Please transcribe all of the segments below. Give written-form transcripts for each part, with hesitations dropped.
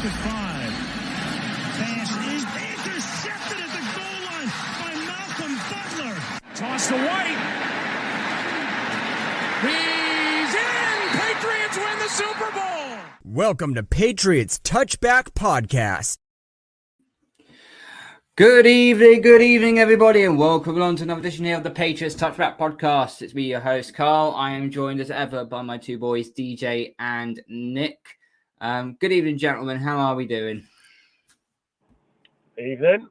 at 5. Pass is intercepted at the goal line by Malcolm Butler. Toss to White. He's in! Patriots win the Super Bowl! Welcome to Patriots Touchback Podcast. Good evening, everybody, and welcome along to another edition here of the Patriots Touchback Podcast. It's me, your host, Karl. I am joined as ever by my two boys, DJ and Nick. Good evening, gentlemen. How are we doing? Evening.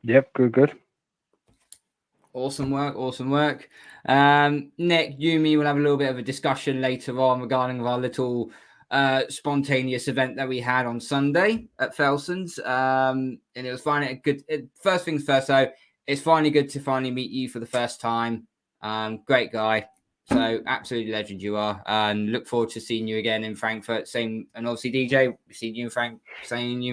Yep, good. Awesome work. Nick, you and me will have a little bit of a discussion later on regarding our little spontaneous event that we had on Sunday at Felsons. And it was finally first things first, though, it's finally good to finally meet you for the first time. Great guy. So absolutely legend you are. And look forward to seeing you again in Frankfurt. Same, and obviously DJ, we've seen you in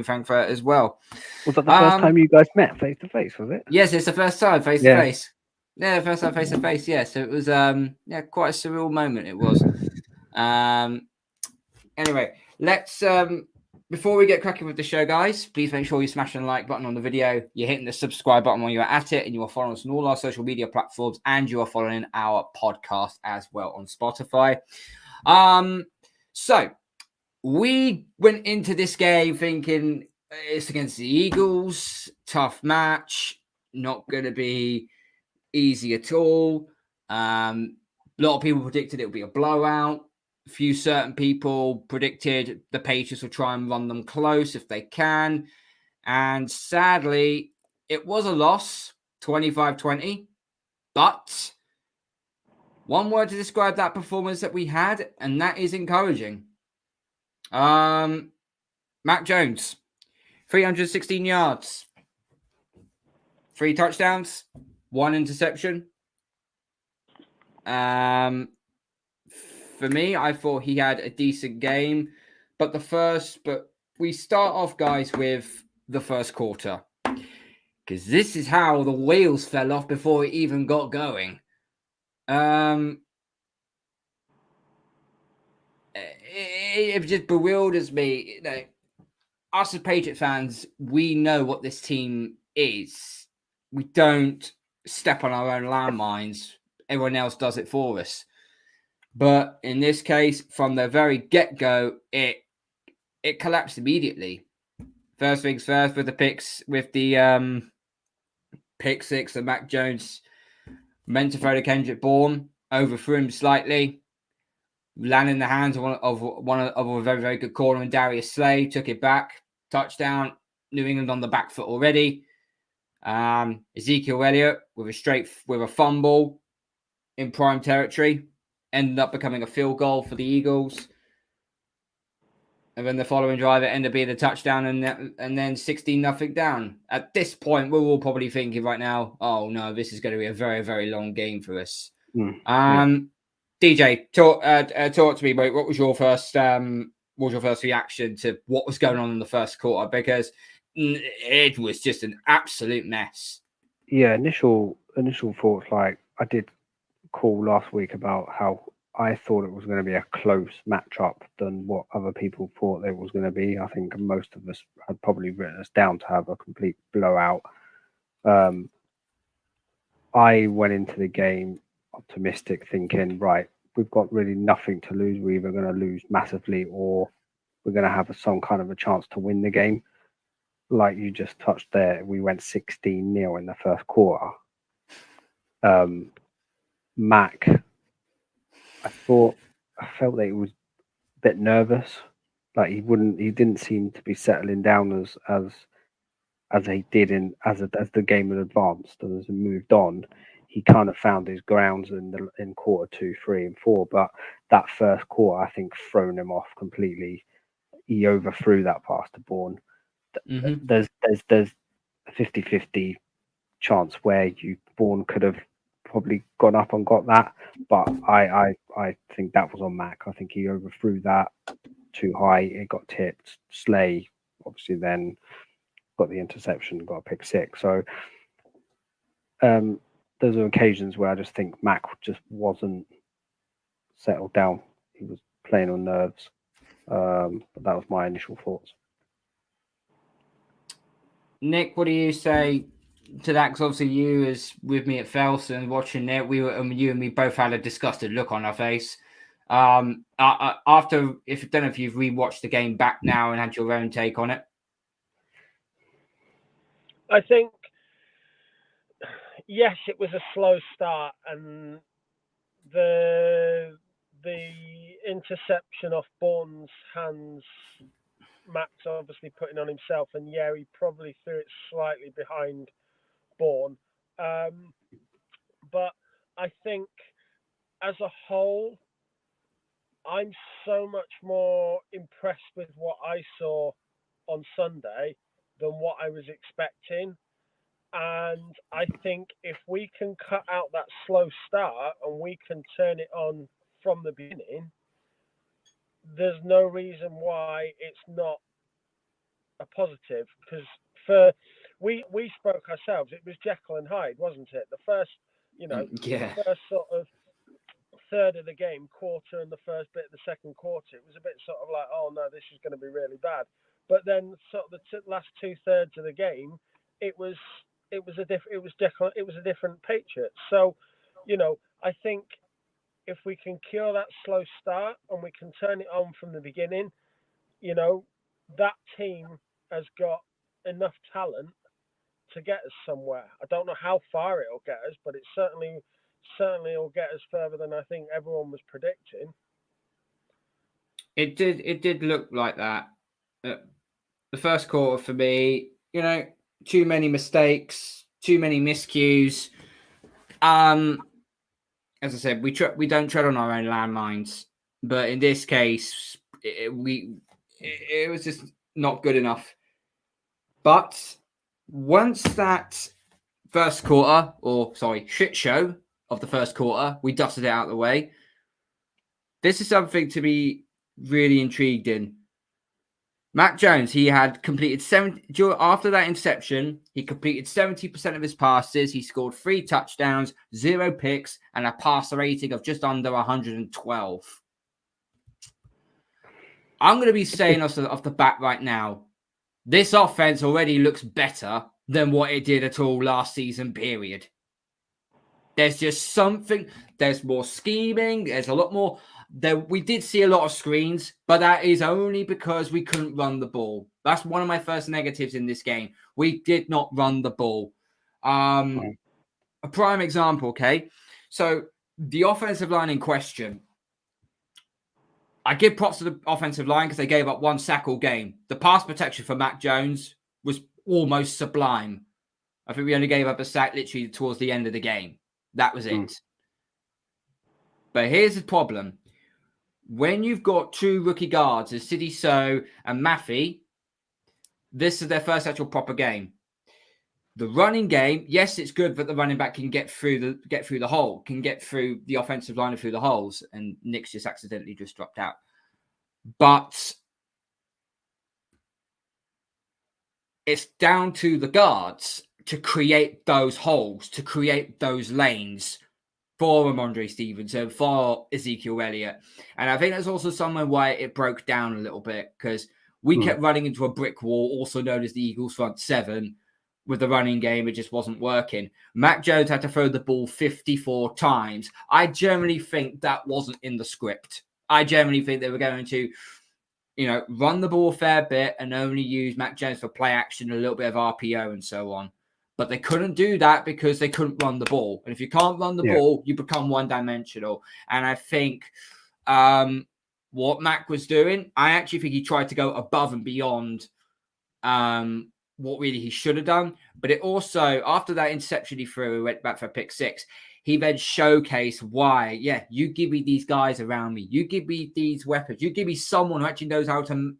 Frankfurt as well. Was that the first time you guys met face to face, was it? Yes, it's the first time face to face. Yeah, first time face to face. Yeah, so it was quite a surreal moment. It was. Anyway, let's before we get cracking with the show, guys, please make sure you smash the like button on the video. You're hitting the subscribe button while you're at it, and you are following us on all our social media platforms, and you are following our podcast as well on Spotify. So we went into this game thinking it's against the Eagles, tough match, not going to be easy at all. A lot of people predicted it would be a blowout. A few certain people predicted the Patriots will try and run them close if they can. And sadly, it was a loss, 25-20. But one word to describe that performance that we had, and that is encouraging. Mac Jones, 316 yards, 3 touchdowns, 1 interception. For me, I thought he had a decent game, but we start off, guys, with the first quarter, because this is how the wheels fell off before it even got going. It just bewilders me. You know, us as Patriot fans, we know what this team is. We don't step on our own landmines. Everyone else does it for us. But in this case, from the very get-go, it collapsed immediately. First things first, with the pick six, and Mac Jones meant to throw to Kendrick Bourne, overthrew him slightly, landed in the hands of a very, very good corner, and Darius Slay took it back, touchdown. New England on the back foot already. Ezekiel Elliott with a fumble in prime territory. Ended up becoming a field goal for the Eagles. And then the following drive, it ended up being a touchdown and then 16-0 down. At this point, we're all probably thinking right now, oh, no, this is going to be a very, very long game for us. DJ, talk to me, mate. What was your first reaction to what was going on in the first quarter? Because it was just an absolute mess. Yeah, initial thoughts, like I did call last week about how I thought it was going to be a close matchup than what other people thought it was going to be. I think most of us had probably written us down to have a complete blowout. I went into the game optimistic, thinking, right, we've got really nothing to lose. We're either going to lose massively or we're going to have some kind of a chance to win the game. Like you just touched there, we went 16-0 in the first quarter. Mac, I felt that he was a bit nervous. Like he didn't seem to be settling down as he did as the game had advanced and as it moved on. He kind of found his grounds in quarter 2, 3, and 4. But that first quarter, I think, thrown him off completely. He overthrew that pass to Bourne. Mm-hmm. There's a 50-50 chance where Bourne could have probably gone up and got that, but I think that was on Mac. I think he overthrew that too high. It got tipped. Slay obviously then got the interception, got a pick six. So those are occasions where I just think Mac just wasn't settled down. He was playing on nerves. But that was my initial thoughts. Nick, what do you say to that? Because obviously you was with me at Felsons watching it. You and me both had a disgusted look on our face. After, if I don't know if you've rewatched the game back now and had your own take on it. I think, yes, it was a slow start, and the interception off Bourne's hands, Max obviously putting on himself, and yeah, he probably threw it slightly behind Bourne. But I think as a whole, I'm so much more impressed with what I saw on Sunday than what I was expecting. And I think if we can cut out that slow start and we can turn it on from the beginning, there's no reason why it's not a positive. Because we spoke ourselves, it was Jekyll and Hyde, wasn't it? The first, Yeah. the first sort of third of the game, quarter, and the first bit of the second quarter, it was a bit sort of like, oh no, this is going to be really bad. But then sort of the last 2/3 of the game, it was a different Patriots. So, I think if we can cure that slow start and we can turn it on from the beginning, that team has got enough talent to get us somewhere. I don't know how far it'll get us, but it certainly will get us further than I think everyone was predicting. It did look like that. The first quarter for me, too many mistakes, too many miscues. As I said, we don't tread on our own landmines, but in this case, it was just not good enough. But once that shit show of the first quarter, we dusted it out of the way. This is something to be really intrigued in. Mac Jones, he had completed after that interception, he completed 70% of his passes. He scored 3 touchdowns, 0 picks, and a passer rating of just under 112. I'm going to be saying off the bat right now, this offense already looks better than what it did at all last season, period. There's just something, there's more scheming, there's a lot more. We did see a lot of screens, but that is only because we couldn't run the ball. That's one of my first negatives in this game. We did not run the ball. A prime example, okay? So the offensive line in question, I give props to the offensive line because they gave up 1 sack all game. The pass protection for Mac Jones was almost sublime. I think we only gave up a sack literally towards the end of the game. That was it. But here's the problem. When you've got 2 rookie guards, as Sidney So and Maffey, this is their first actual proper game. The running game, yes, it's good that the running back can get through the hole, can get through the offensive line and through the holes. And Nick's just accidentally just dropped out. But it's down to the guards to create those holes, to create those lanes for Ramondre Stevenson, for Ezekiel Elliott. And I think that's also somewhere why it broke down a little bit, because we kept running into a brick wall, also known as the Eagles front 7. With the running game, it just wasn't working. Mac Jones had to throw the ball 54 times. I generally think that wasn't in the script. I generally think they were going to, run the ball a fair bit and only use Mac Jones for play action, a little bit of RPO and so on. But they couldn't do that because they couldn't run the ball. And if you can't run the ball, you become one-dimensional. And I think what Mac was doing, I actually think he tried to go above and beyond what really he should have done. But it also, after that interception he threw, he went back for a pick 6. He then showcased why, you give me these guys around me. You give me these weapons. You give me someone who actually knows how to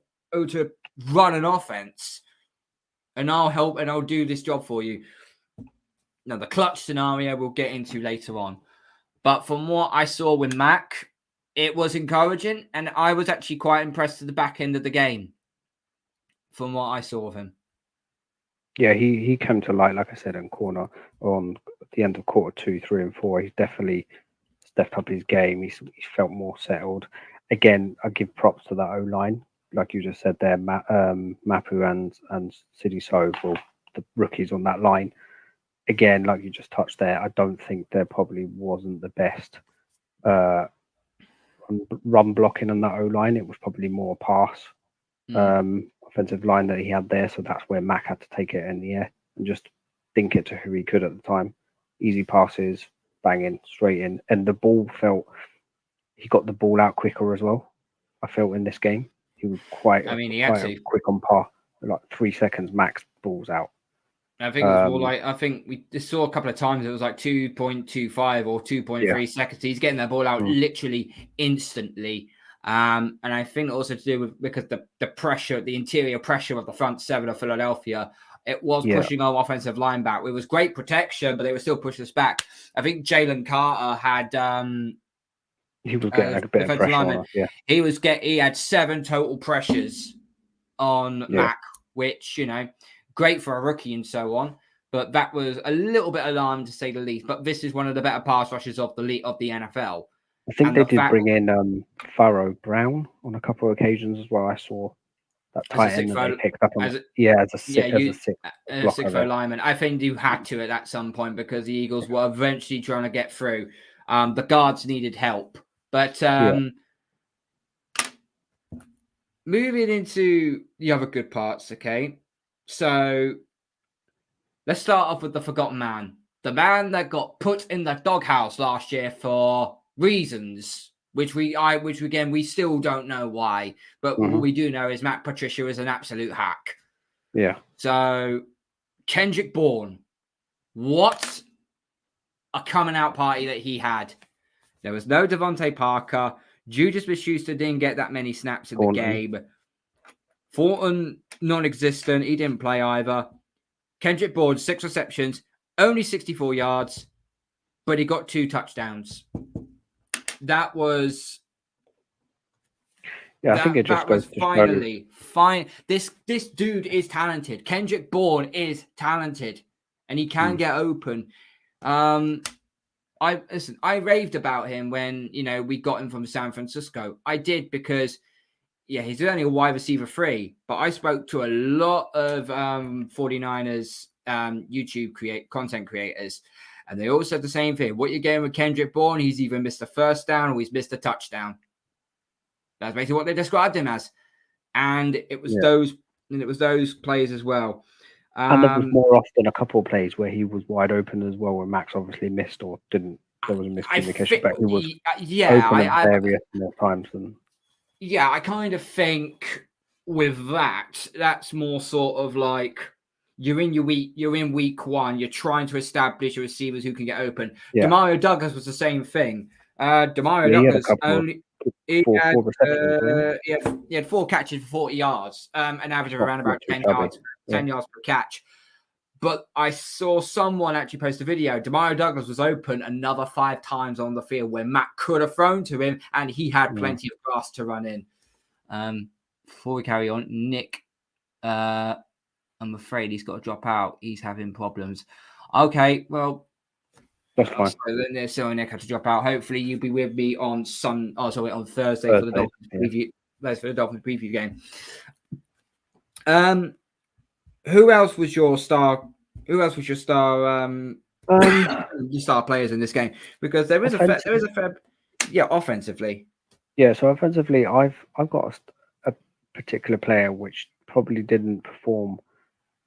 run an offense. And I'll help and I'll do this job for you. Now, the clutch scenario we'll get into later on. But from what I saw with Mac, it was encouraging. And I was actually quite impressed at the back end of the game from what I saw of him. Yeah, he came to light, like I said, on the end of quarter 2, 3, and 4. He's definitely stepped up his game. He's felt more settled. Again, I give props to that O-line. Like you just said there, Mapu and Sidney So will the rookies on that line. Again, like you just touched there, I don't think there probably wasn't the best run blocking on that O-line. It was probably more pass offensive line that he had there. So that's where Mac had to take it in the air and just dink it to who he could at the time. Easy passes, banging straight in. And the ball he got the ball out quicker as well. I felt in this game. He was quite quick on par. Like 3 seconds max, balls out. I think it was more like, I think we saw a couple of times it was like 2.25 or 2.3 seconds. He's getting that ball out literally instantly. And I think also to do with because the pressure, the interior pressure of the front seven of Philadelphia, it was pushing our offensive line back. It was great protection, but they were still pushing us back. I think Jalen Carter had he was getting a bit of pressure on us, he had 7 total pressures on Mac, which, you know, great for a rookie and so on. But that was a little bit alarming to say the least. But this is one of the better pass rushes of the NFL. I think they did bring in Pharaoh Brown on a couple of occasions as well. I saw that tight end that they picked up on. As a sixth lineman. I think you had to at some point because the Eagles were eventually trying to get through. The guards needed help. But moving into the other good parts, okay? So let's start off with the forgotten man. The man that got put in the doghouse last year for reasons, which we still don't know why. But what we do know is Matt Patricia is an absolute hack. Yeah. So Kendrick Bourne, what a coming out party that he had. There was no Devontae Parker. Juju Smith-Schuster didn't get that many snaps in the game. Thornton, non-existent. He didn't play either. Kendrick Bourne, 6 receptions, only 64 yards, but he got 2 touchdowns. That was... I think it just goes finally fine. This dude is talented. Kendrick Bourne is talented, and he can get open. I raved about him when, you know, we got him from San Francisco. I did because, he's only a wide receiver 3, but I spoke to a lot of 49ers YouTube content creators, and they all said the same thing. What you're getting with Kendrick Bourne, he's either missed a first down or he's missed a touchdown. That's basically what they described him as. And it was those plays as well. And there was more often a couple of plays where he was wide open as well, where Max obviously missed or didn't. There was a miscommunication, but he was open at various more times than. Yeah, I kind of think with that's more sort of like you're in week 1, you're trying to establish your receivers who can get open. Yeah. Demario Douglas was the same thing. Demario Douglas he had 4 catches for 40 yards, an average of around about 10 yards per catch. But I saw someone actually post a video. Demario Douglas was open another 5 times on the field where Matt could have thrown to him, and he had plenty of grass to run in. Before we carry on, Nick, I'm afraid he's got to drop out. He's having problems. Okay, well, that's fine. So Nick had to drop out. Hopefully, you'll be with me on Thursday for the Dolphins preview. That's for the Dolphins preview game. Who else was your star? Your star players in this game? Because there is a fair, offensively. Yeah, so offensively, I've got a particular player which probably didn't perform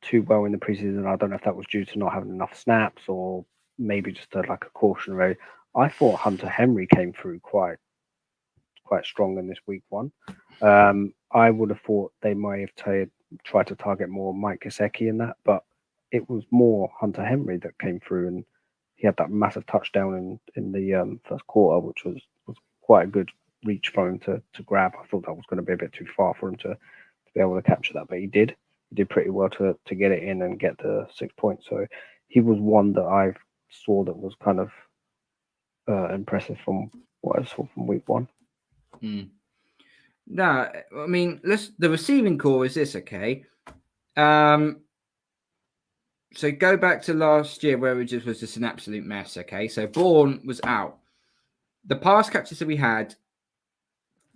too well in the preseason. I don't know if that was due to not having enough snaps or maybe just a cautionary. I thought Hunter Henry came through quite strong in this week 1. I would have thought they might have tried to target more Mike Gesicki in that, but it was more Hunter Henry that came through, and he had that massive touchdown in the first quarter, which was quite a good reach for him to grab. I thought that was going to be a bit too far for him to be able to capture that, but he did pretty well to get it in and get the 6 points. So he was one that I saw that was kind of impressive from what I saw from week 1. No, I mean, the receiving core is this, okay? So go back to last year where it just was just an absolute mess, okay? So Bourne was out. The pass catches that we had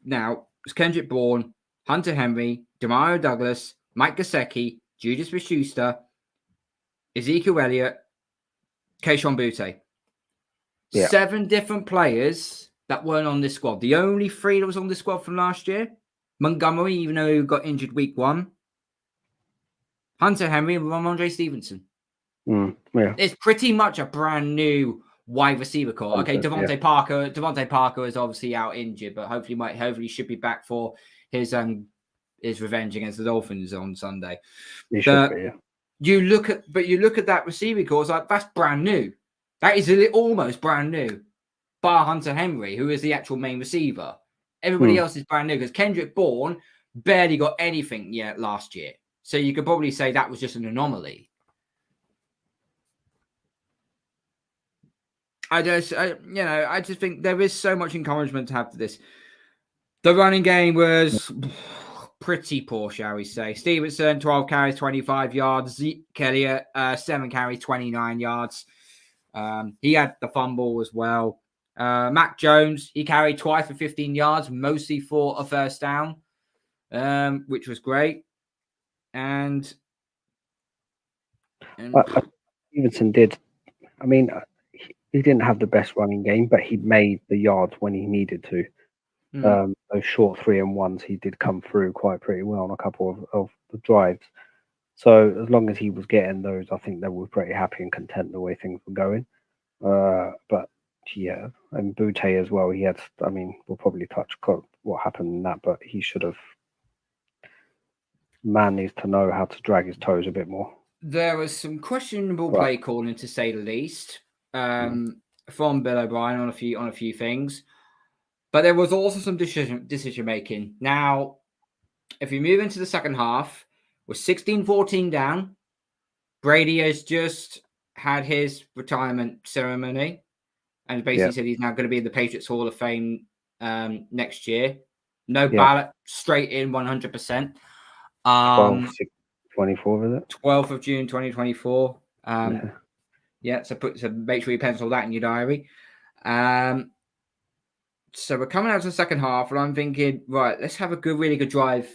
now was Kendrick Bourne, Hunter Henry, Demario Douglas, Mike Gesicki, Juju Smith-Schuster, Ezekiel Elliott, Keishon Butte. Yeah. 7 different players that weren't on this squad. The only 3 that was on this squad from last year, Montgomery, even though he got injured week 1, Hunter Henry, and Ramondre Stevenson. Yeah. It's pretty much a brand new wide receiver core. Okay, Devontae Parker is obviously out injured, but hopefully should be back for his revenge against the Dolphins on Sunday. He should be, yeah. You look at that receiver core, it's like that's brand new. That is almost brand new, bar Hunter Henry, who is the actual main receiver. Everybody else is brand new because Kendrick Bourne barely got anything yet last year. So you could probably say that was just an anomaly. I just think there is so much encouragement to have to this. The running game was pretty poor, shall we say. Stevenson, 12 carries, 25 yards. Zeke Elliott, 7 carries, 29 yards. He had the fumble as well. Mac Jones, he carried twice for 15 yards, mostly for a first down, which was great. And Stevenson did. I mean, he didn't have the best running game, but he made the yards when he needed to. Those short 3-and-1s, he did come through pretty well on a couple of the drives. So as long as he was getting those, I think they were pretty happy and content the way things were going. But yeah, and Butte as well. He had. I mean, we'll probably touch what happened in that, but he should have. Man needs to know how to drag his toes a bit more. There was some questionable play calling, to say the least, from Bill O'Brien on a few things. But there was also some decision making. Now, if we move into the second half, we're 16-14 down. Brady has just had his retirement ceremony and basically said he's now going to be in the Patriots Hall of Fame next year. No ballot, straight in 100%. 24, is it? 12th of June, 2024. So make sure you pencil that in your diary. So we're coming out to the second half, and I'm thinking, right, let's have a really good drive.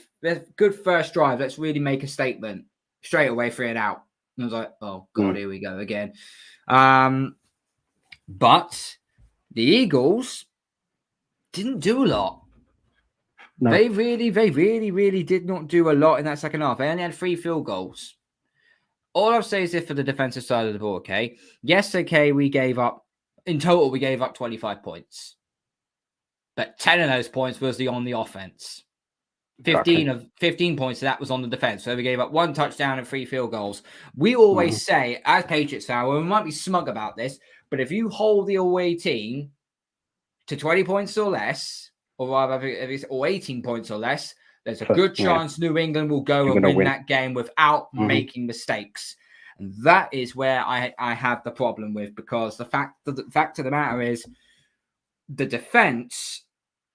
Good first drive. Let's really make a statement. Straight away, 3 and out. And I was like, oh, God, here we go again. But the Eagles didn't do a lot. No. They really did not do a lot in that second half. They only had 3 field goals. All I'll say is this for the defensive side of the ball, okay? Yes, okay, we gave up 25 points. But 10 of those points was on the offense. 15 points of that was on the defense. So we gave up 1 touchdown and 3 field goals. We always say, as Patriots fans, we might be smug about this, but if you hold the away team to 20 points or less, or rather, or 18 points or less, there's a good chance New England will go and win that game without making mistakes. And that is where I have the problem with, because the fact of the matter is the defense.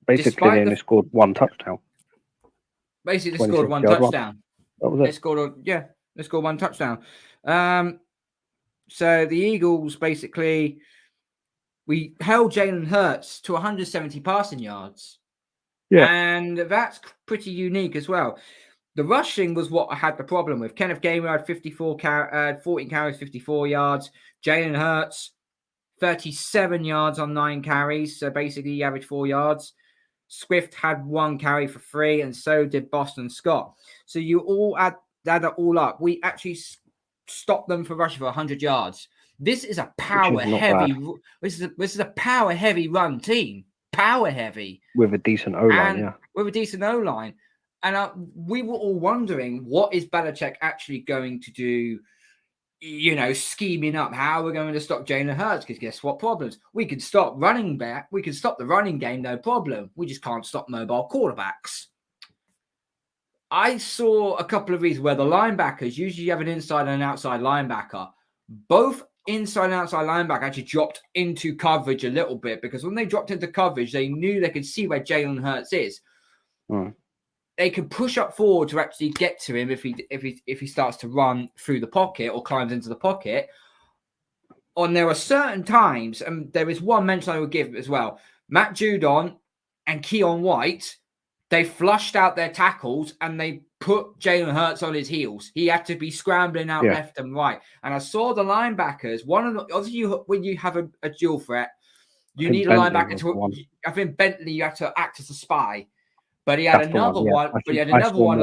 Basically, they only scored 1 touchdown. Basically, they scored 1 touchdown. That was it. They scored 1 touchdown. So the Eagles basically, we held Jalen Hurts to 170 passing yards. Yeah. And that's pretty unique as well. The rushing was what I had the problem with. Kenneth Gainwell had 14 carries, 54 yards. Jalen Hurts, 37 yards on 9 carries. So basically, he averaged 4 yards. Swift had 1 carry for 3, and so did Boston Scott. So you all add it all up. We actually stopped them for rushing for 100 yards. This is a power heavy. This is a power heavy run team. Power heavy with a decent O-line, with a decent O-line. And we were all wondering, what is Belichick actually going to do? Scheming up how we're going to stop Jalen Hurts, because guess what problems? We can stop running back. We can stop the running game, no problem. We just can't stop mobile quarterbacks. I saw a couple of reasons where the linebackers, usually you have an inside and an outside linebacker. Both inside and outside linebacker actually dropped into coverage a little bit, because when they dropped into coverage, they knew they could see where Jalen Hurts is. They could push up forward to actually get to him if he starts to run through the pocket or climbs into the pocket. And there are certain times, and there is one mention I would give as well. Matt Judon and Keon White, they flushed out their tackles and they put Jalen Hurts on his heels. He had to be scrambling out left and right. And I saw the linebackers. Obviously, when you have a dual threat, you need a linebacker to. I think Bentley, you have to act as a spy. But he had another one. But he had another one.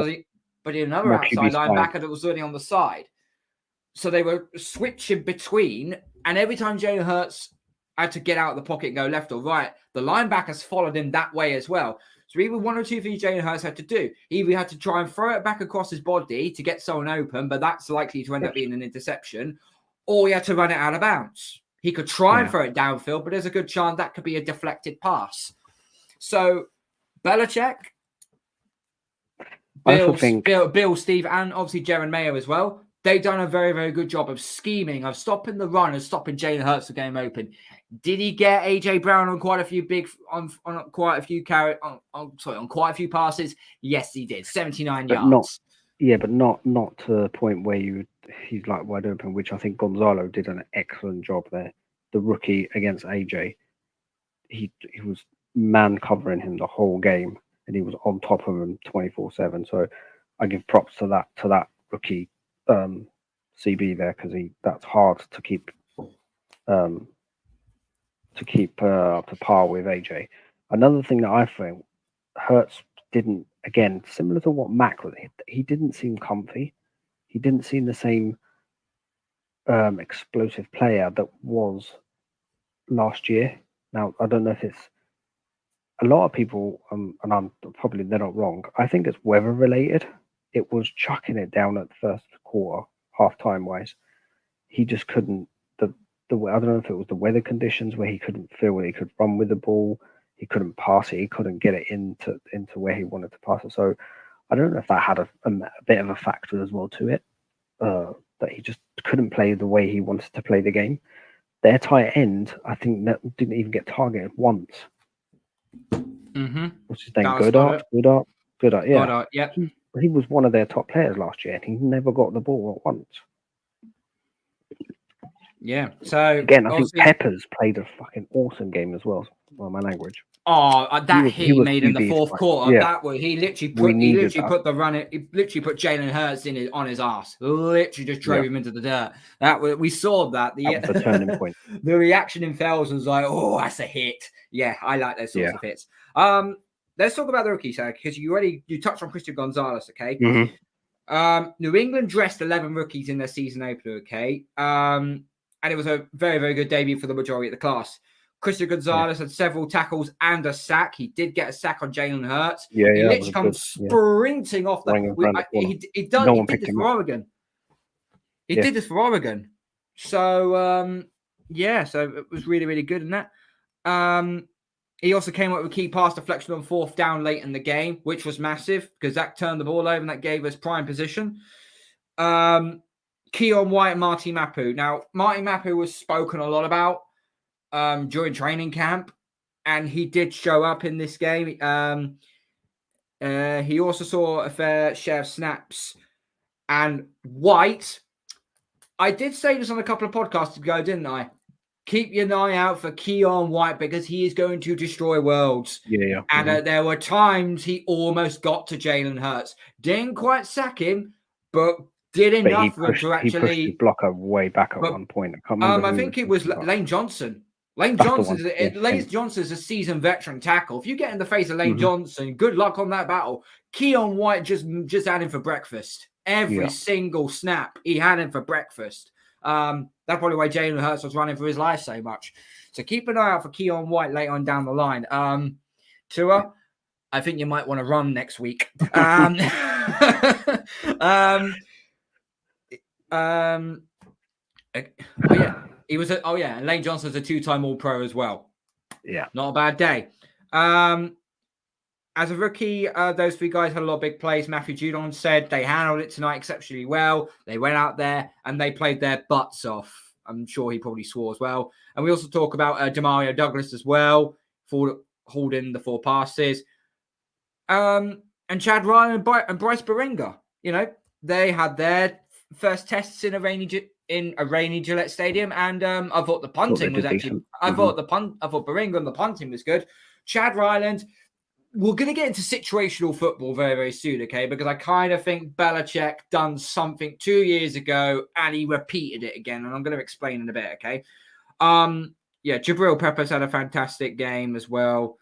But he had another outside linebacker that was running on the side. So they were switching between, and every time Jalen Hurts had to get out of the pocket and go left or right, the linebackers followed him that way as well. So either one or two things Jalen Hurts had to do. Either he had to try and throw it back across his body to get someone open, but that's likely to end up being an interception, or he had to run it out of bounds. He could try and throw it downfield, but there's a good chance that could be a deflected pass. So Belichick, Bill, Steve, and obviously Jaron Mayo as well, they've done a very, very good job of scheming, of stopping the run and stopping Jalen Hurts from getting open. Did he get AJ Brown on quite a few passes? Yes, he did. 79 yards. But not to the point where he's like wide open, which I think Gonzalo did an excellent job there. The rookie against AJ, he was man covering him the whole game, and he was on top of him 24/7. So I give props to that rookie CB there, because that's hard to keep up to par with AJ. Another thing that I think Hurts didn't, again, similar to what Mac was, he didn't seem comfy. He didn't seem the same explosive player that was last year. Now, I don't know if it's a lot of people, and they're not wrong. I think it's weather related. It was chucking it down at the first quarter, half-time wise. He just couldn't. I don't know if it was the weather conditions where he couldn't feel he could run with the ball. He couldn't pass it. He couldn't get it into where he wanted to pass it. So I don't know if that had a bit of a factor as well to it, that he just couldn't play the way he wanted to play the game. Their tight end, I think, didn't even get targeted once. What's his name? Goddard. Yeah. Goddard, yep. He was one of their top players last year, and he never got the ball once. Yeah. So again, I think Peppers played a fucking awesome game as well. Well, my language. Oh, that he made in the fourth quarter. Yeah. That was he literally put Jalen Hurts on his ass. Literally just drove him into the dirt. We saw that. That was the turning point. The reaction in Felsons was like, "Oh, that's a hit." Yeah, I like those sorts of hits. Let's talk about the rookies, because you touched on Christian Gonzalez. Okay. New England dressed 11 rookies in their season opener. Okay. And it was a very, very good debut for the majority of the class. Christian Gonzalez had several tackles and a sack. He did get a sack on Jalen Hurts. He literally comes sprinting off the. He did this for Oregon. He did this for Oregon. So, so it was really, really good in that. He also came up with a key pass deflection on fourth down late in the game, which was massive because that turned the ball over and that gave us prime position. Keon White and Marty Mapu. Now, Marty Mapu was spoken a lot about during training camp, and he did show up in this game. He also saw a fair share of snaps. And White, I did say this on a couple of podcasts ago, didn't I? Keep your eye out for Keon White because he is going to destroy worlds. And there were times he almost got to Jalen Hurts. Didn't quite sack him, but did enough for him to actually. He pushed his blocker way back at one point. I can't remember. I think it was Lane Johnson. Lane Johnson's a seasoned veteran tackle. If you get in the face of Lane Johnson, good luck on that battle. Keon White just had him for breakfast. Every single snap he had him for breakfast. That's probably why Jalen Hurts was running for his life so much. So keep an eye out for Keon White later on down the line. Tua, I think you might want to run next week. He was and Lane Johnson's a 2-time All-Pro as well. Yeah. Not a bad day. As a rookie, those three guys had a lot of big plays. Matthew Judon said they handled it tonight exceptionally well. They went out there and they played their butts off. I'm sure he probably swore as well. And we also talk about Demario Douglas as well, holding the 4 passes. And Chad Ryan and Bryce Beringer, they had their first tests in a rainy Gillette Stadium, and I thought the punting was actually. I thought Beringer and the punting was good. Chad Ryland, we're going to get into situational football very, very soon, okay? Because I kind of think Belichick done something 2 years ago and he repeated it again. And I'm going to explain in a bit, okay? Jabril Peppers had a fantastic game as well.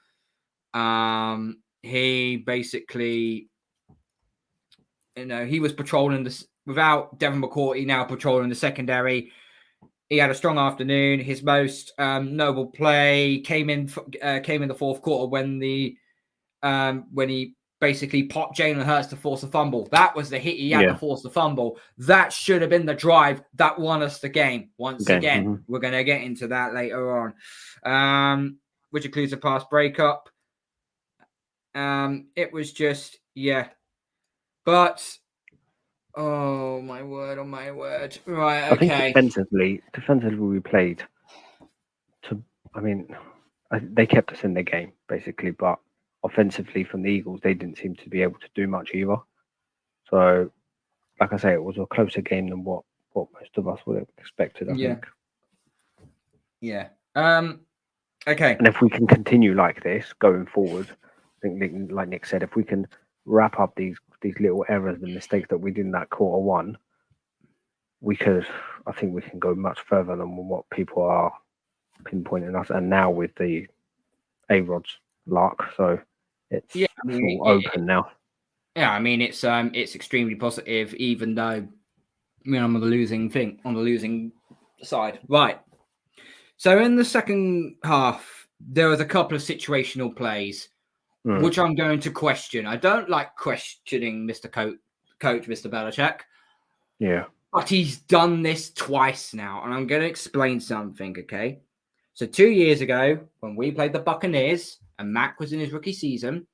He basically, he was patrolling this without Devin McCourty now patrolling the secondary. He had a strong afternoon. His most noble play came in the fourth quarter when he basically popped Jalen Hurts to force a fumble. That was the hit he had to force the fumble. That should have been the drive that won us the game. Once again, we're going to get into that later on, which includes a pass breakup. It was just, but oh my word. Right, okay. I think defensively we played they kept us in the game, basically, but offensively from the Eagles, they didn't seem to be able to do much either. So, like I say, it was a closer game than what most of us would have expected, I think. Yeah. Okay. And if we can continue like this going forward, I think, like Nick said, if we can wrap up these little errors and mistakes that we did in that quarter one, I think we can go much further than what people are pinpointing us. And now with the A-Rod's luck, so it's all open now. Yeah, I mean it's extremely positive, even though I'm on the losing side. Right. So in the second half, there was a couple of situational plays, which I'm going to question. I don't like questioning Mr. Coach, Mr. Belichick. Yeah. But he's done this twice now, and I'm going to explain something, okay? So 2 years ago, when we played the Buccaneers, and Mac was in his rookie season,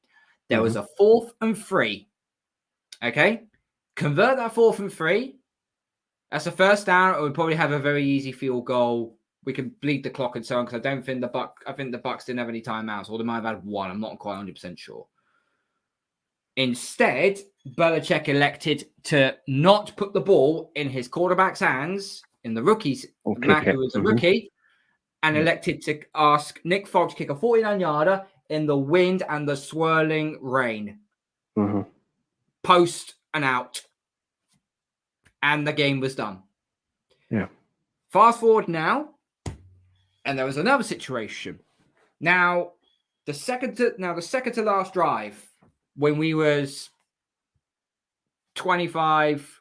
there was a 4th and 3. Okay? Convert that 4th and 3. That's a first down, or we'd probably have a very easy field goal. We could bleed the clock and so on, because I think the Bucs didn't have any timeouts, or they might have had one. I'm not quite 100% sure. Instead, Belichick elected to not put the ball in his quarterback's hands, in the rookies, Mac, who was a rookie, and elected to ask Nick Foles to kick a 49-yarder in the wind and the swirling rain. Post and out. And the game was done. Yeah. Fast forward now, and there was another situation. Now, the second to last drive, when we was 25,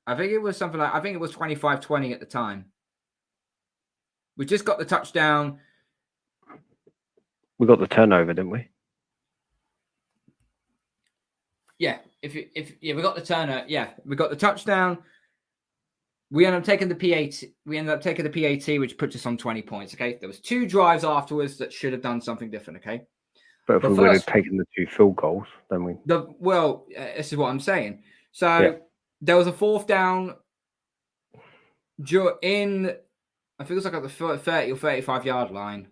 I think it was 25-20 at the time. We just got the touchdown. We got the turnover, didn't we? Yeah, we got the turnover. Yeah, we got the touchdown. We ended up taking the PAT. Which puts us on 20 points. Okay, there was 2 drives afterwards that should have done something different. Okay, but if we would have taken the 2 field goals, then we. This is what I'm saying. So there was a 4th down. I think it was like at the 30 or 35 yard line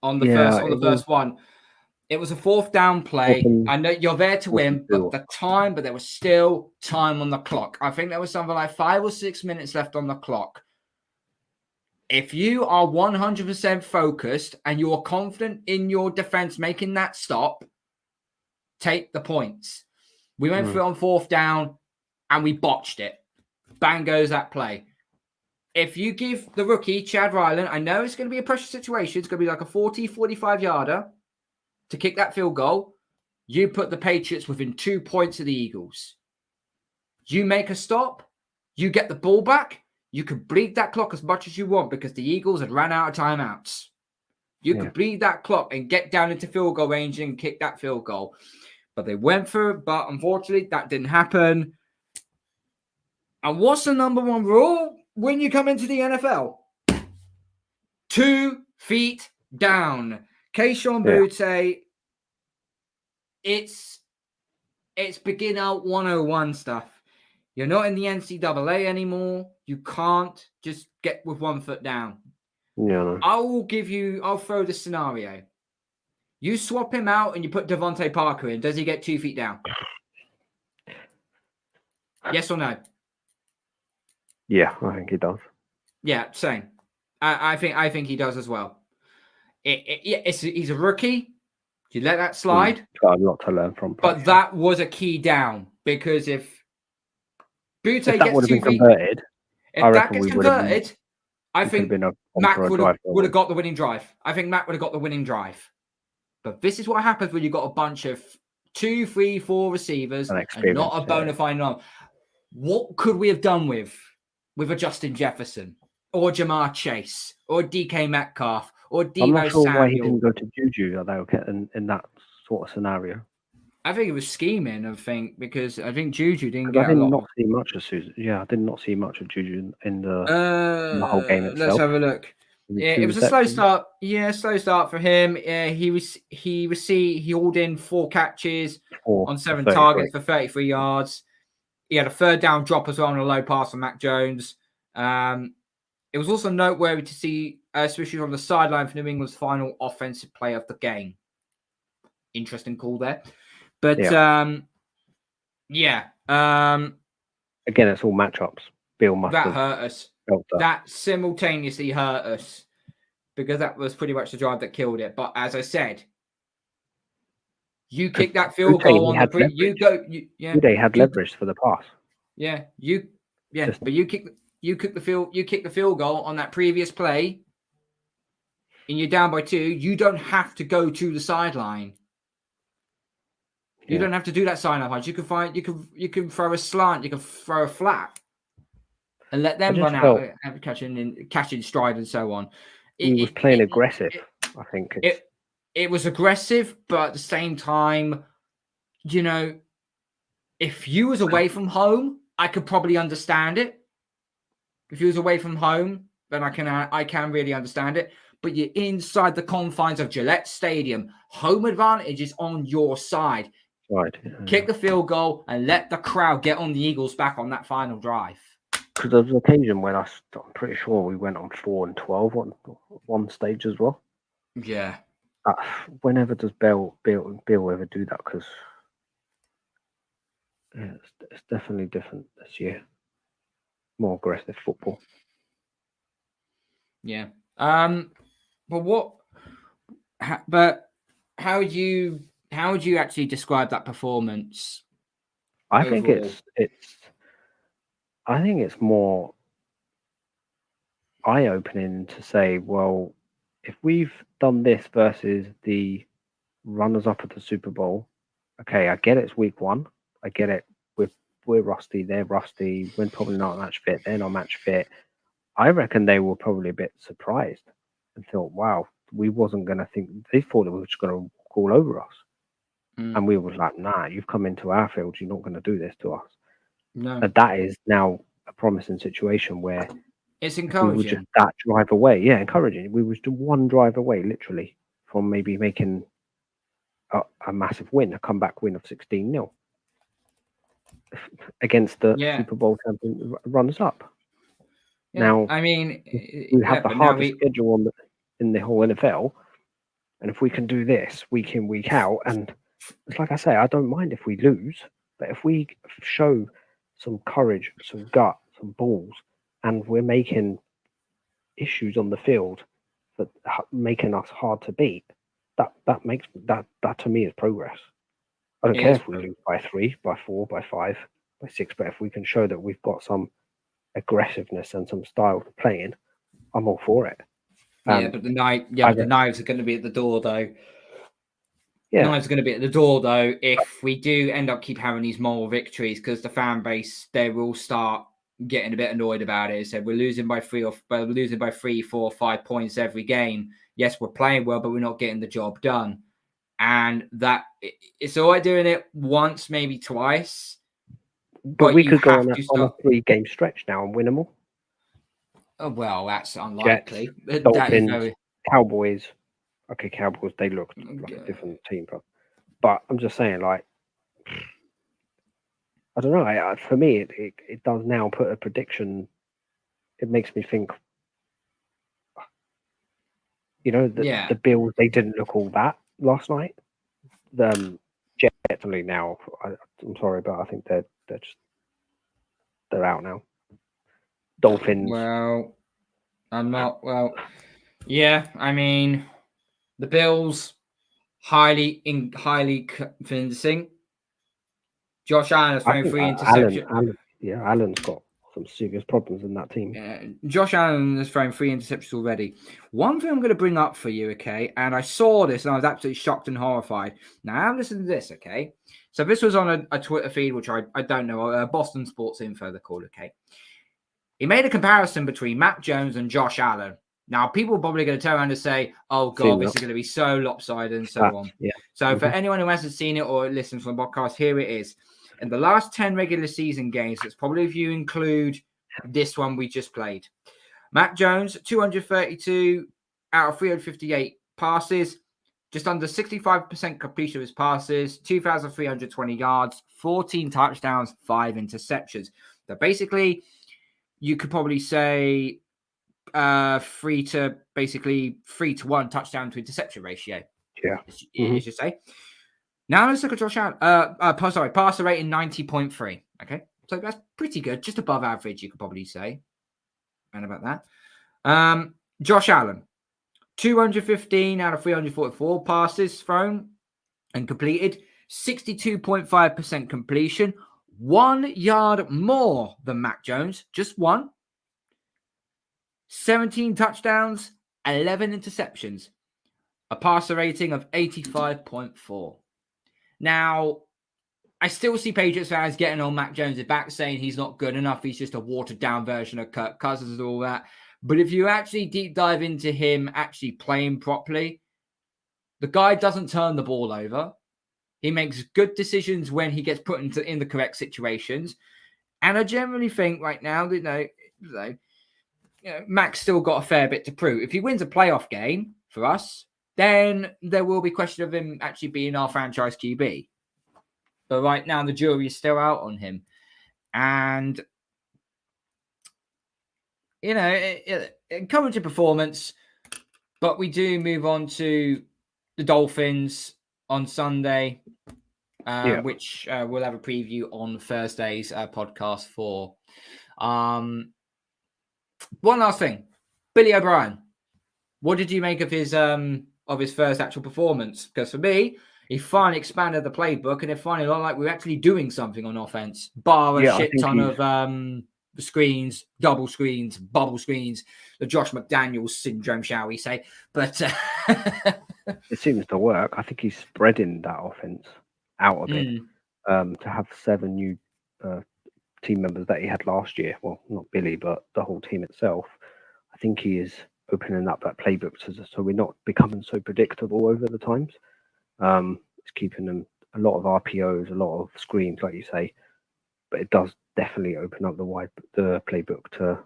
on the first one. It was a 4th down play. I know you're there to win, but there was still time on the clock. I think there was something like 5 or 6 minutes left on the clock. If you are 100% focused and you are confident in your defense making that stop, take the points. We went for it on 4th down and we botched it. Bang goes that play. If you give the rookie, Chad Ryland, I know it's going to be a pressure situation. It's going to be like a 40, 45-yarder to kick that field goal. You put the Patriots within 2 points of the Eagles. You make a stop. You get the ball back. You could bleed that clock as much as you want because the Eagles had ran out of timeouts. You could bleed that clock and get down into field goal range and kick that field goal. But they went for it, but unfortunately that didn't happen. And what's the number 1 rule when you come into the NFL? 2 feet down. Keyshawn Butte, it's beginner 101 stuff. You're not in the NCAA anymore. You can't just get with 1 foot down. Yeah. I'll throw the scenario. You swap him out and you put Devontae Parker in. Does he get 2 feet down? Yes or no? Yeah, I think he does. Yeah, same. I think he does as well. He's a rookie. You let that slide. Got a lot to learn from. But that was a key down, because if Butte that gets would have been 2 feet, converted, if that gets converted, I think been Mac would have got the winning drive. I think Mac would have got the winning drive. But this is what happens when you've got a bunch of 2, 3, 4 receivers and not a bona fide number. What could we have done with a Justin Jefferson or Jamar Chase or DK Metcalf or Deebo I'm not sure Samuel? why he didn't go to Juju though in that sort of scenario. I think it was scheming, because I think Juju didn't I get did a lot. not see much of Susan. Yeah, I did not see much of Juju in the whole game itself. Let's have a look. Yeah, it was a slow start. Yeah, slow start for him. He hauled in 4 catches on 7 targets for 33 yards. He had a 3rd down drop as well on a low pass from Mac Jones. It was also noteworthy to see switches on the sideline for New England's final offensive play of the game. Interesting call there. But again, it's all matchups. Bill must that have hurt us. That simultaneously hurt us, because that was pretty much the drive that killed it. But as I said, you kick that field goal on the They had leverage for the pass. Yeah, but you kick the field goal on that previous play, and you're down by 2. You don't have to go to the sideline. You don't have to do that sideline punch. You can throw a slant. You can throw a flat, and let them run out and catch in stride and so on. He was playing aggressive. I think it was aggressive, but at the same time, if you was away from home, I could probably understand it. If you was away from home, then I can really understand it. But you're inside the confines of Gillette Stadium. Home advantage is on your side. Right. Kick the field goal and let the crowd get on the Eagles back on that final drive. Because there was an occasion when I'm pretty sure we went on 4 and 12 on one stage as well. Yeah. Whenever does Bill ever do that? Because it's definitely different this year. More aggressive football. Yeah. But how would you actually describe that performance? I think it's more eye-opening to say, well, if we've done this versus the runners-up at the Super Bowl, okay, I get it's week 1. I get it. We're rusty. They're rusty. We're probably not match fit. They're not match fit. I reckon they were probably a bit surprised and thought, wow, we wasn't going to think. They thought it was just going to walk all over us. And we was like, nah, you've come into our field. You're not going to do this to us. No. But that is now a promising situation where it's encouraging. We were just that drive away. Yeah, encouraging. We was just 1 drive away, literally, from maybe making a massive win, a comeback win of 16-0 against the Super Bowl champion runners-up. Yeah. Now, I mean, we have the hardest schedule in the whole NFL, and if we can do this week in, week out, and it's like I say, I don't mind if we lose, but if we show some courage, some gut, some balls, and we're making issues on the field that making us hard to beat, that makes that to me is progress. I don't care if we lose by 3, by 4, by 5, by 6, but if we can show that we've got some aggressiveness and some style to playing, I'm all for it. But the knives are going to be at the door, though. Yeah. Knives are going to be at the door, though, if we do end up keep having these moral victories, because the fan base, they will start getting a bit annoyed about it. So we're losing by 3, 4, 5 points every game. Yes, we're playing well, but we're not getting the job done. And that it's all right doing it once, maybe twice. But we could go on a 3-game stretch now and win them all. Oh, well, that's unlikely. Jets, Dolphins, Cowboys. Okay, Cowboys, they look like a different team. But I'm just saying, like, I don't know. For me, it does now put a prediction. It makes me think, the Bills, they didn't look all that last night. Jets definitely now. I'm sorry, but I think they're out now. Dolphins. Well, I'm not. Well, yeah. I mean, the Bills. highly convincing. Josh Allen has thrown 3 interceptions. Allen's got some serious problems in that team. Josh Allen has thrown 3 interceptions already. One thing I'm going to bring up for you, okay? And I saw this and I was absolutely shocked and horrified. Now, have listened to this, okay? So this was on a Twitter feed, which I don't know, Boston Sports Info, they're called, okay? He made a comparison between Mac Jones and Josh Allen. Now, people are probably going to turn around and say, oh, God, this is going to be so lopsided and so on. Yeah. So for anyone who hasn't seen it or listened to the podcast, here it is. In the last 10 regular season games, it's probably if you include this one we just played. Mac Jones, 232 out of 358 passes, just under 65% completion of his passes, 2,320 yards, 14 touchdowns, 5 interceptions. So basically, you could probably say 3 to 1 touchdown to interception ratio. Yeah. You should say. Now let's look at Josh Allen. Passer rating 90.3. Okay. So that's pretty good. Just above average, you could probably say. And about that. Josh Allen. 215 out of 344 passes thrown and completed. 62.5% completion. 1 yard more than Mac Jones. Just one. 17 touchdowns. 11 interceptions. A passer rating of 85.4. Now, I still see Patriots fans getting on Mac Jones' back saying he's not good enough. He's just a watered-down version of Kirk Cousins and all that. But if you actually deep dive into him actually playing properly, the guy doesn't turn the ball over. He makes good decisions when he gets put in the correct situations. And I generally think right now, Mac's still got a fair bit to prove. If he wins a playoff game for us, then there will be question of him actually being our franchise QB. But right now, the jury is still out on him. And, encouraging performance. But we do move on to the Dolphins on Sunday, which we'll have a preview on Thursday's podcast for. One last thing. Billy O'Brien. What did you make of his first actual performance? Because for me, he finally expanded the playbook and it finally looked like we were actually doing something on offense. Bar a shit ton of screens, double screens, bubble screens, the Josh McDaniels syndrome, shall we say. But it seems to work. I think he's spreading that offense out a bit. To have 7 new team members that he had last year. Well, not Billy, but the whole team itself. I think he is opening up that playbook so we're not becoming so predictable over the times. It's keeping them a lot of RPOs, a lot of screens, like you say, but it does definitely open up the playbook to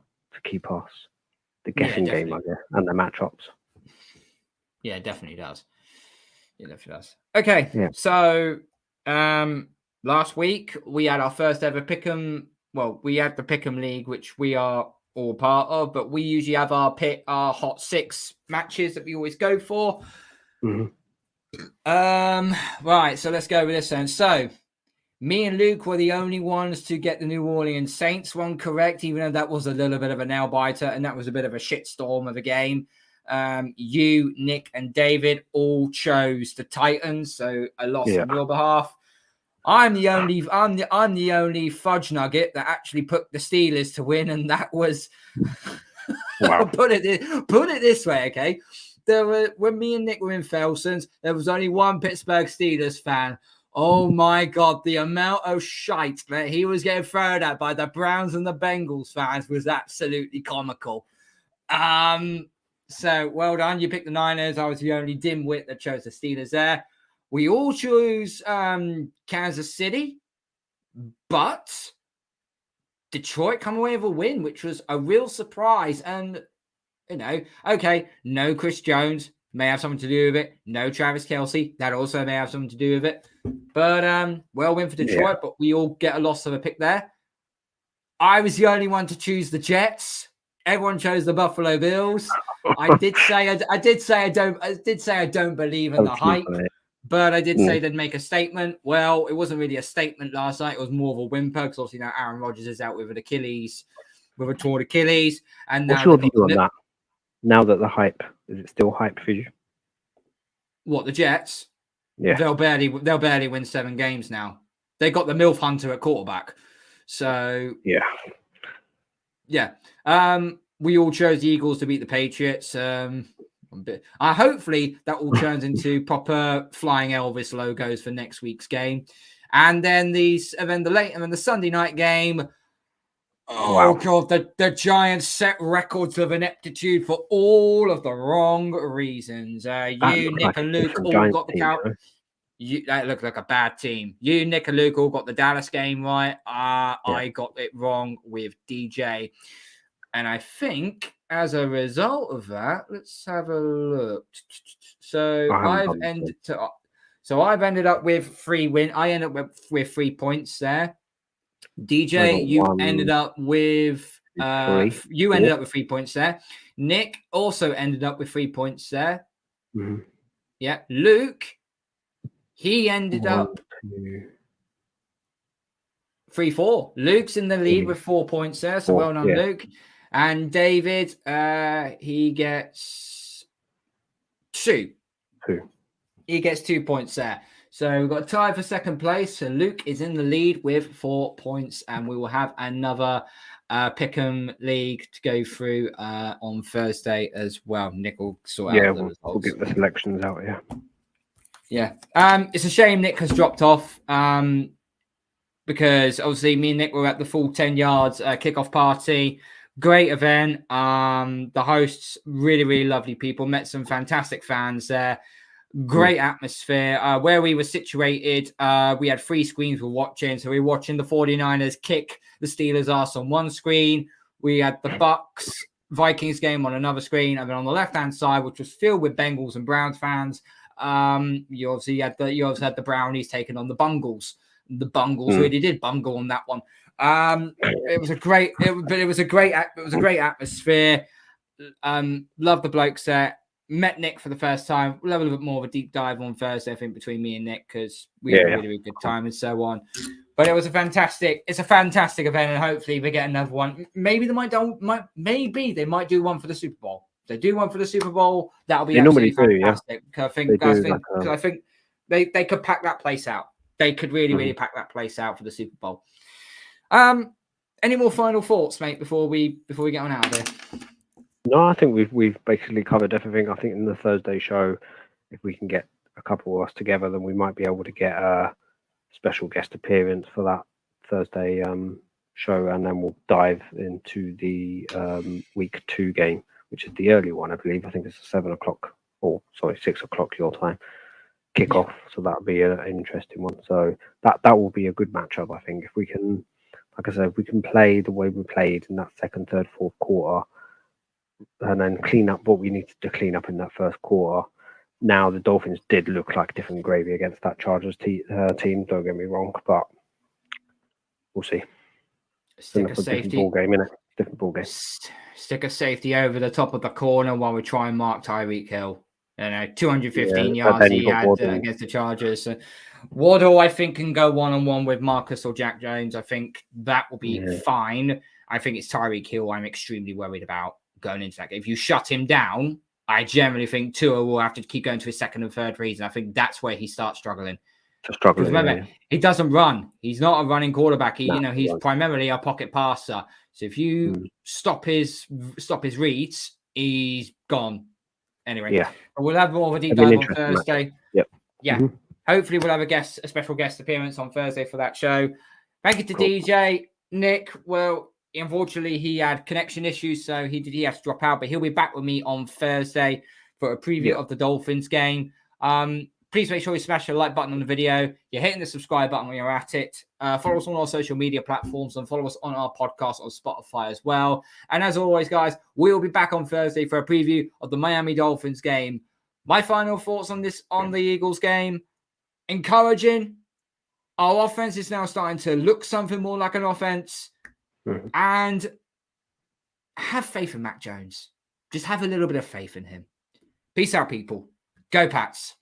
keep us the guessing game, I guess, and the matchups. Yeah, it definitely does. It definitely does. Okay, so last week we had our first ever Pick'em. Well, we had the Pick'em League, which we are all part of, but we usually have our hot 6 matches that we always go for. Right, so let's go with this then. So me and Luke were the only ones to get the New Orleans Saints one correct, even though that was a little bit of a nail biter and that was a bit of a shitstorm of a game. You, Nick, and David all chose the Titans, so I lost on your behalf. I'm the only fudge nugget that actually put the Steelers to win, and that was wow. put it this way, okay? When me and Nick were in Felsons, there was only one Pittsburgh Steelers fan. Oh my God, the amount of shite that he was getting thrown at by the Browns and the Bengals fans was absolutely comical. So well done. You picked the Niners. I was the only dimwit that chose the Steelers there. We all chose Kansas City, but Detroit come away with a win, which was a real surprise. And, no Chris Jones may have something to do with it. No Travis Kelce, that also may have something to do with it. But, win for Detroit, but we all get a loss of a pick there. I was the only one to choose the Jets. Everyone chose the Buffalo Bills. I did say I don't believe in the hype. But I did say they'd make a statement. Well, it wasn't really a statement last night. It was more of a whimper because obviously now Aaron Rodgers is out with a torn Achilles. And what's your view on that? Now that the hype, is it still hype for you? What, the Jets? Yeah. they'll barely win 7 games now. They got the MILF Hunter at quarterback. So yeah. We all chose the Eagles to beat the Patriots. Hopefully that all turns into proper Flying Elvis logos for next week's game. And then the Sunday night game. Oh, wow. God, the Giants set records of ineptitude for all of the wrong reasons. Nick, and Luke all got the count. That looked like a bad team. You, Nick, and Luke all got the Dallas game right. I got it wrong with DJ. And I think as a result of that, let's have a look. So I've ended up with 3 wins. I ended up with 3 points there. DJ, you ended up with 3 points there. Nick also ended up with 3 points there. Mm-hmm. Yeah. Luke, he ended up 3-4. Luke's in the lead with 4 points there. So well done, Luke. And David, he gets 2. He gets 2 points there. So we've got a tie for second place. So Luke is in the lead with 4 points, and we will have another Pick'em League to go through on Thursday as well. Nick will sort out the results. We'll get the selections out, Yeah. It's a shame Nick has dropped off because obviously me and Nick were at the full 10 yards kickoff party. Great event. The hosts, really, really lovely people. Met some fantastic fans there. Great atmosphere. Where we were situated, we had 3 screens we were watching. So we were watching the 49ers kick the Steelers' ass on one screen. We had the Bucks Vikings game on another screen. And then on the left-hand side, which was filled with Bengals and Browns fans, you obviously had the Brownies taking on the Bungles. The Bungles really did bungle on that one. It was a great atmosphere. Loved the blokes there. Met Nick for the first time. We'll have a little bit more of a deep dive on Thursday, I think, between me and Nick, because we had a really, really good time and so on. But it's a fantastic event, and hopefully we get another one. Maybe they might do one for the Super Bowl. If they do one for the Super Bowl, that'll be absolutely fantastic. I think they could pack that place out. They could really, really pack that place out for the Super Bowl. Any more final thoughts, mate, before we get on out of here? No, I think we've basically covered everything. I think in the Thursday show, if we can get a couple of us together, then we might be able to get a special guest appearance for that Thursday show, and then we'll dive into the week 2 game, which is the early one, I believe. I think it's 6 o'clock your time kickoff. So that'll be an interesting one. So that will be a good matchup, I think. If we can, like I said, if we can play the way we played in that second, third, fourth quarter, and then clean up what we needed to clean up in that first quarter. Now the Dolphins did look like different gravy against that Chargers team. Don't get me wrong, but we'll see. Stick a safety different ball game, innit? Different ball game. Stick a safety over the top of the corner while we try and mark Tyreek Hill. 215 yards he had against the Chargers. Waddle, I think, can go one-on-one with Marcus or Jack Jones. I think that will be fine. I think it's Tyreek Hill I'm extremely worried about going into that game. If you shut him down, I generally think Tua will have to keep going to his second and third reads. I think that's where he starts struggling. Because remember, he doesn't run. He's not a running quarterback. He's primarily a pocket passer. So if you stop his reads, he's gone. Anyway, we'll have more of a deep dive on Thursday. Hopefully we'll have a special guest appearance on Thursday for that show. Thank you to DJ. Nick, well, unfortunately, he had connection issues, so he had to drop out, but he'll be back with me on Thursday for a preview of the Dolphins game. Please make sure you smash the like button on the video. You're hitting the subscribe button when you're at it. Follow us on our social media platforms and follow us on our podcast on Spotify as well. And as always, guys, we'll be back on Thursday for a preview of the Miami Dolphins game. My final thoughts on the Eagles game: encouraging. Our offense is now starting to look something more like an offense. And have faith in Mac Jones. Just have a little bit of faith in him. Peace out, people. Go Pats.